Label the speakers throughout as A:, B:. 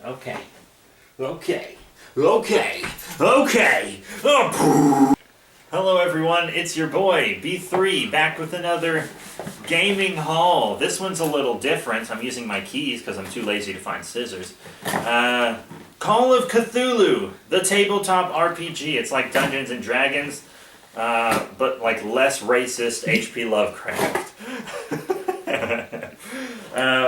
A: Okay. Okay. Okay. Okay. Oh. Hello everyone, it's your boy, B3, back with another gaming haul. This one's a little different. I'm using my keys because I'm too lazy to find scissors. Call of Cthulhu, the tabletop RPG. It's like Dungeons and Dragons, but like less racist H.P. Lovecraft.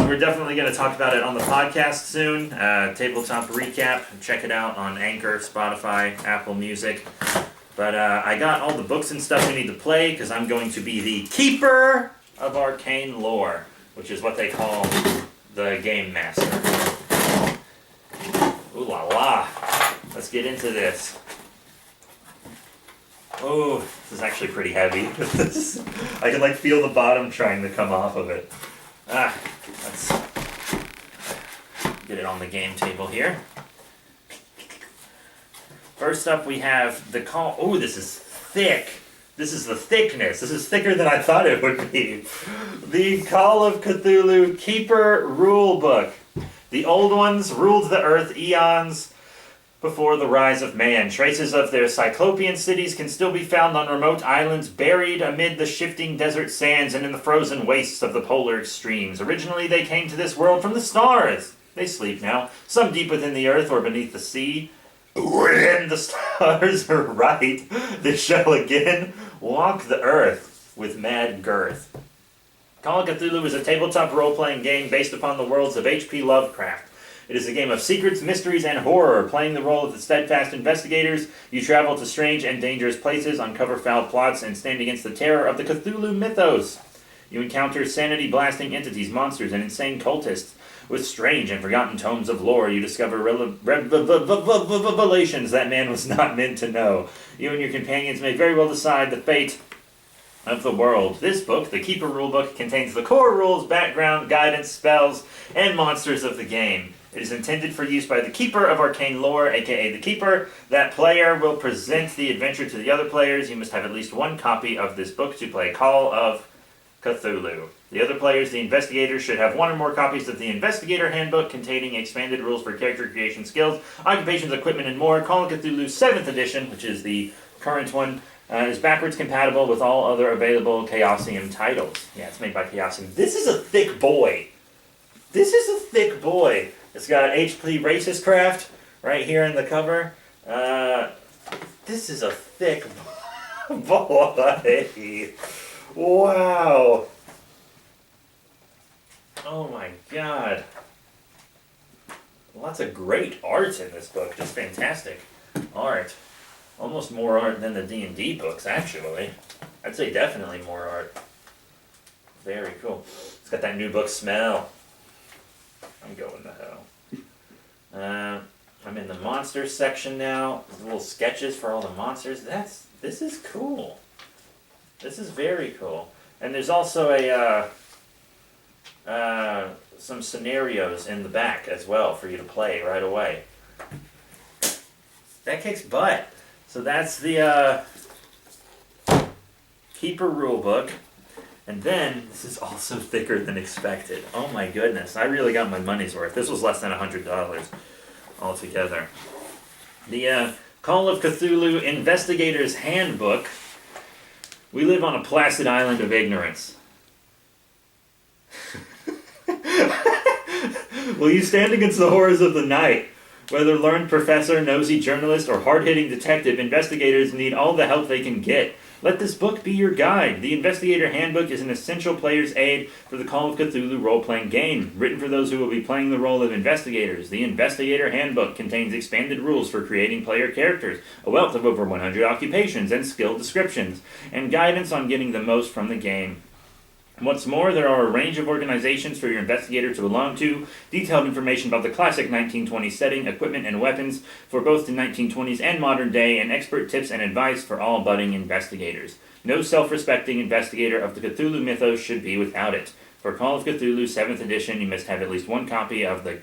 A: We're definitely going to talk about it on the podcast soon. Tabletop recap. Check it out on Anchor, Spotify, Apple Music. But I got all the books and stuff we need to play because I'm going to be the keeper of arcane lore, which is what they call the game master. Ooh la la. Let's get into this. Oh, this is actually pretty heavy. I can like feel the bottom trying to come off of it. Let's get it on the game table here. First up, we have the call. Oh, this is thick. This is the thickness. This is thicker than I thought it would be. The Call of Cthulhu Keeper Rulebook. The old ones ruled the earth eons before the rise of man. Traces of their cyclopean cities can still be found on remote islands buried amid the shifting desert sands and in the frozen wastes of the polar extremes. Originally, they came to this world from the stars. They sleep now, some deep within the earth or beneath the sea. When the stars are right, they shall again walk the earth with mad girth. Call of Cthulhu is a tabletop role-playing game based upon the worlds of H.P. Lovecraft. It is a game of secrets, mysteries, and horror. Playing the role of the steadfast investigators, you travel to strange and dangerous places, uncover foul plots, and stand against the terror of the Cthulhu mythos. You encounter sanity-blasting entities, monsters, and insane cultists. With strange and forgotten tomes of lore, you discover revelations that man was not meant to know. You and your companions may very well decide the fate of the world. This book, the Keeper Rulebook, contains the core rules, background, guidance, spells, and monsters of the game. It is intended for use by the Keeper of Arcane Lore, aka the Keeper. That player will present the adventure to the other players. You must have at least one copy of this book to play Call of Cthulhu. The other players, the investigators, should have one or more copies of the Investigator Handbook containing expanded rules for character creation skills, occupations, equipment, and more. Call of Cthulhu 7th edition, which is the current one, is backwards compatible with all other available Chaosium titles. Yeah, it's made by Chaosium. This is a thick boy. This is a thick boy. It's got HP Racist Craft right here in the cover. This is a thick boy. Wow. Oh my god. Lots of great art in this book. Just fantastic art. Almost more art than the D&D books, actually. I'd say definitely more art. Very cool. It's got that new book smell. I'm going to hell. I'm in the monsters section now. Little sketches for all the monsters. This is cool. This is very cool. And there's also some scenarios in the back as well for you to play right away. That kicks butt. So that's the Keeper Rulebook. And then, this is also thicker than expected. Oh my goodness, I really got my money's worth. This was less than $100 altogether. The Call of Cthulhu Investigator's Handbook. We live on a placid island of ignorance. Will you stand against the horrors of the night? Whether learned professor, nosy journalist, or hard-hitting detective, investigators need all the help they can get. Let this book be your guide. The Investigator Handbook is an essential player's aid for the Call of Cthulhu role-playing game. Written for those who will be playing the role of investigators, the Investigator Handbook contains expanded rules for creating player characters, a wealth of over 100 occupations and skill descriptions, and guidance on getting the most from the game. What's more, there are a range of organizations for your investigator to belong to, detailed information about the classic 1920s setting, equipment, and weapons for both the 1920s and modern day, and expert tips and advice for all budding investigators. No self-respecting investigator of the Cthulhu mythos should be without it. For Call of Cthulhu 7th edition, you must have at least one copy of the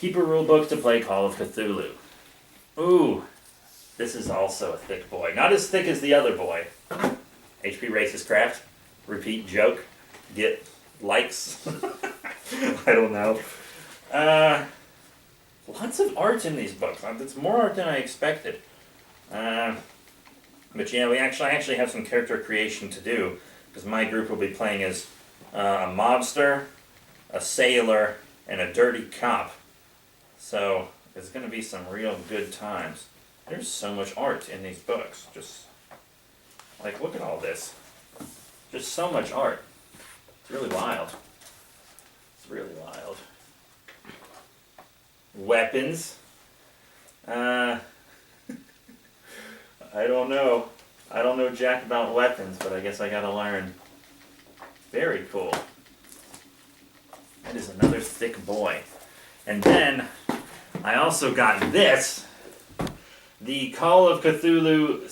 A: Keeper Rulebook to play Call of Cthulhu. Ooh, this is also a thick boy. Not as thick as the other boy. HP Racist Craft. Repeat joke. Get likes. I don't know. lots of art in these books. It's more art than I expected. But yeah, I actually have some character creation to do, because my group will be playing as a mobster, a sailor, and a dirty cop. So it's going to be some real good times. There's so much art in these books. Just, like, look at all this. Just so much art. It's really wild. It's really wild. Weapons. I don't know. I don't know jack about weapons, but I guess I gotta learn. Very cool. That is another thick boy. And then, I also got this. The Call of Cthulhu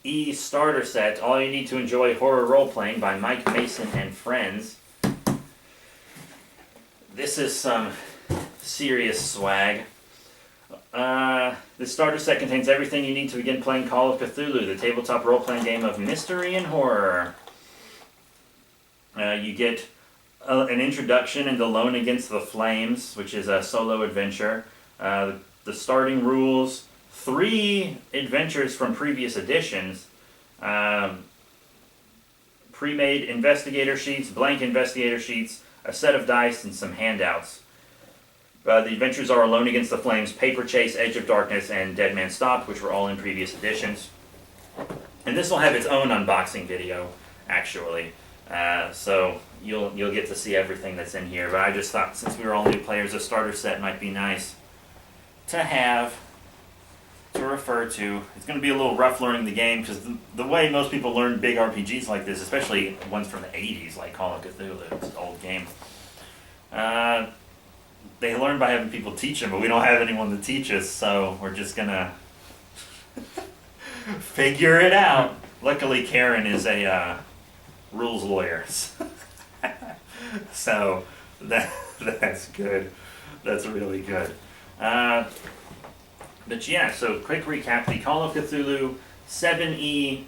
A: 7E starter set. All you need to enjoy horror role-playing by Mike Mason and friends. This is some serious swag. The starter set contains everything you need to begin playing Call of Cthulhu, the tabletop role-playing game of mystery and horror. You get an introduction into Lone Against the Flames, which is a solo adventure. The starting rules, 3 adventures from previous editions, pre-made investigator sheets, blank investigator sheets, a set of dice, and some handouts. The adventures are Alone Against the Flames, Paper Chase, Edge of Darkness, and Dead Man Stopped, which were all in previous editions. And this will have its own unboxing video, actually. So you'll get to see everything that's in here. But I just thought, since we were all new players, a starter set might be nice to have, to refer to. It's going to be a little rough learning the game, because the way most people learn big RPGs like this, especially ones from the 80s, like Call of Cthulhu, it's an old game, they learn by having people teach them, but we don't have anyone to teach us, so we're just going to figure it out. Luckily, Karen is a rules lawyer, so that's good. That's really good. But yeah, so quick recap. The Call of Cthulhu 7E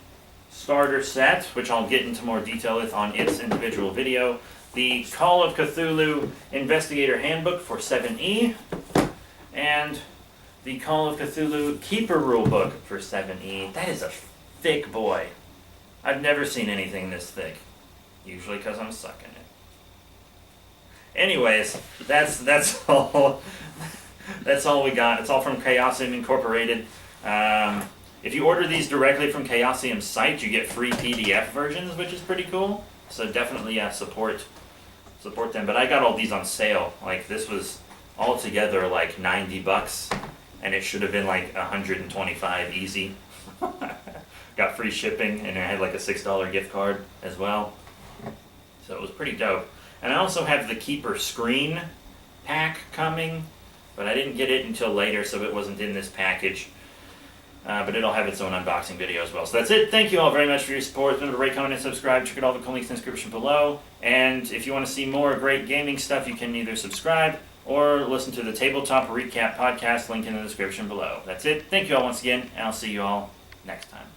A: starter set, which I'll get into more detail with on its individual video. The Call of Cthulhu Investigator Handbook for 7E. And the Call of Cthulhu Keeper Rulebook for 7E. That is a thick boy. I've never seen anything this thick. Usually because I'm sucking it. Anyways, that's all. That's all we got. It's all from Chaosium Incorporated. If you order these directly from Chaosium's site, you get free PDF versions, which is pretty cool. So definitely support them. But I got all these on sale. Like, this was altogether like $90, and it should have been like $125 easy. Got free shipping, and I had like a $6 gift card as well. So it was pretty dope. And I also have the Keeper screen pack coming, but I didn't get it until later, so it wasn't in this package. But it'll have its own unboxing video as well. So that's it. Thank you all very much for your support. Remember to rate, comment, and subscribe. Check out all the links in the description below. And if you want to see more great gaming stuff, you can either subscribe or listen to the Tabletop Recap podcast, link in the description below. That's it. Thank you all once again, and I'll see you all next time.